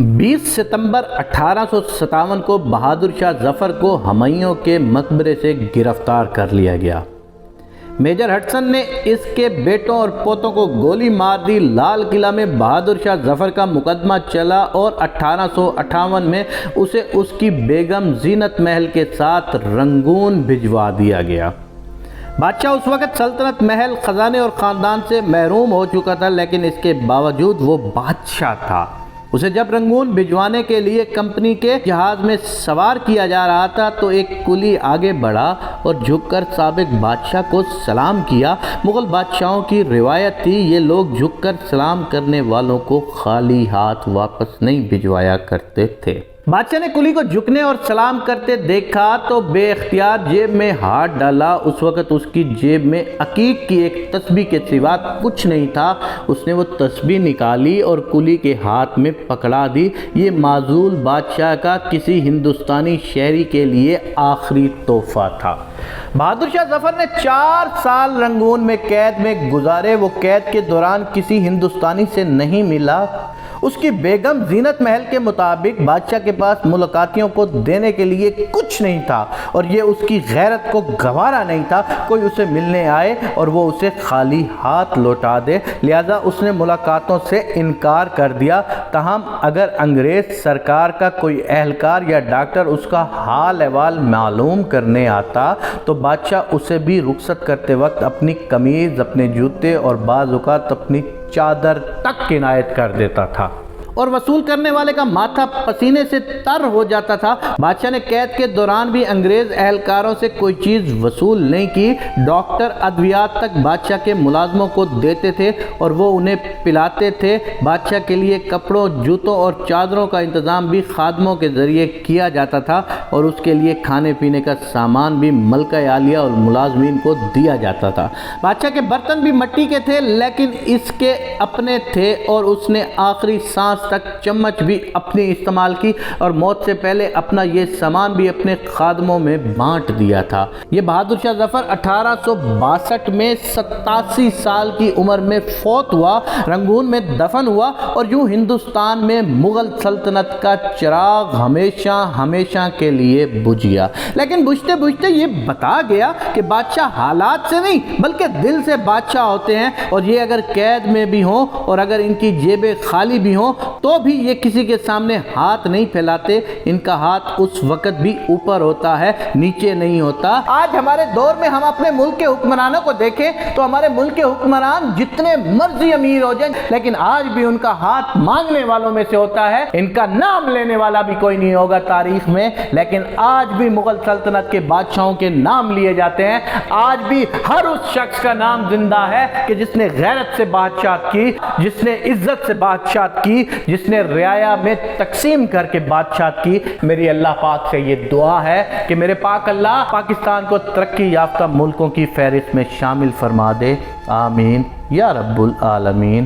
20 ستمبر 1857 کو بہادر شاہ ظفر کو ہمایوں کے مقبرے سے گرفتار کر لیا گیا۔ میجر ہڈسن نے اس کے بیٹوں اور پوتوں کو گولی مار دی۔ لال قلعہ میں بہادر شاہ ظفر کا مقدمہ چلا اور 1858 میں اسے اس کی بیگم زینت محل کے ساتھ رنگون بھجوا دیا گیا۔ بادشاہ اس وقت سلطنت محل خزانے اور خاندان سے محروم ہو چکا تھا، لیکن اس کے باوجود وہ بادشاہ تھا۔ اسے جب رنگون بھجوانے کے لیے کمپنی کے جہاز میں سوار کیا جا رہا تھا تو ایک کلی آگے بڑھا اور جھک کر سابق بادشاہ کو سلام کیا۔ مغل بادشاہوں کی روایت تھی، یہ لوگ جھک کر سلام کرنے والوں کو خالی ہاتھ واپس نہیں بھجوایا کرتے تھے۔ بادشاہ نے کلی کو جھکنے اور سلام کرتے دیکھا تو بے اختیار جیب میں ہاتھ ڈالا۔ اس وقت اس کی جیب میں عقیق کی ایک تسبیح کے سوا کچھ نہیں تھا۔ اس نے وہ تسبیح نکالی اور کلی کے ہاتھ میں پکڑا دی۔ یہ معزول بادشاہ کا کسی ہندوستانی شہری کے لیے آخری تحفہ تھا۔ بہادر شاہ ظفر نے 4 سال رنگون میں قید میں گزارے۔ وہ قید کے دوران کسی ہندوستانی سے نہیں ملا۔ اس کی بیگم زینت محل کے مطابق بادشاہ کے پاس ملاقاتیوں کو دینے کے لیے کچھ نہیں تھا اور یہ اس کی غیرت کو گوارا نہیں تھا کوئی اسے ملنے آئے اور وہ اسے خالی ہاتھ لوٹا دے، لہذا اس نے ملاقاتوں سے انکار کر دیا۔ تاہم اگر انگریز سرکار کا کوئی اہلکار یا ڈاکٹر اس کا حال احوال معلوم کرنے آتا تو بادشاہ اسے بھی رخصت کرتے وقت اپنی قمیض، اپنے جوتے اور بعض اوقات اپنی چادر تک عنایت کر دیتا تھا اور وصول کرنے والے کا ماتھا پسینے سے تر ہو جاتا تھا۔ بادشاہ نے قید کے دوران بھی انگریز اہلکاروں سے کوئی چیز وصول نہیں کی۔ ڈاکٹر ادویات تک بادشاہ کے ملازموں کو دیتے تھے اور وہ انہیں پلاتے تھے۔ بادشاہ کے لیے کپڑوں، جوتوں اور چادروں کا انتظام بھی خادموں کے ذریعے کیا جاتا تھا اور اس کے لیے کھانے پینے کا سامان بھی ملکہ عالیہ اور ملازمین کو دیا جاتا تھا۔ بادشاہ کے برتن بھی مٹی کے تھے لیکن اس کے اپنے تھے اور اس نے آخری سانس تک چمچ بھی اپنی استعمال کی اور موت سے پہلے اپنا یہ سامان بھی اپنے خادموں میں بانٹ دیا تھا۔ یہ بہادر شاہ ظفر 1862 میں 87 سال کی عمر میں فوت ہوا، رنگون میں دفن ہوا اور یوں ہندوستان میں مغل سلطنت کا چراغ ہمیشہ ہمیشہ کے لیے بجھ گیا۔ لیکن بجھتے بجھتے یہ بتا گیا کہ بادشاہ حالات سے نہیں بلکہ دل سے بادشاہ ہوتے ہیں، اور یہ اگر قید میں بھی ہوں اور اگر ان کی جیبیں خالی بھی ہوں تو بھی یہ کسی کے سامنے ہاتھ نہیں پھیلاتے۔ ان کا ہاتھ اس وقت بھی اوپر ہوتا ہے، نیچے نہیں ہوتا۔ آج ہمارے دور میں ہم اپنے ملک کے حکمرانوں کو دیکھیں تو ہمارے ملک کے حکمران جتنے مرضی امیر ہو جائیں لیکن آج بھی ان کا ہاتھ مانگنے والوں میں سے ہوتا ہے۔ ان کا نام لینے والا بھی کوئی نہیں ہوگا تاریخ میں، لیکن آج بھی مغل سلطنت کے بادشاہوں کے نام لیے جاتے ہیں۔ آج بھی ہر اس شخص کا نام زندہ ہے کہ جس نے غیرت سے بادشاہت کی، جس نے عزت سے بادشاہت کی، جس نے رعایا میں تقسیم کر کے بادشاہت کی۔ میری اللہ پاک سے یہ دعا ہے کہ میرے پاک اللہ پاکستان کو ترقی یافتہ ملکوں کی فہرست میں شامل فرما دے، آمین یا رب العالمین۔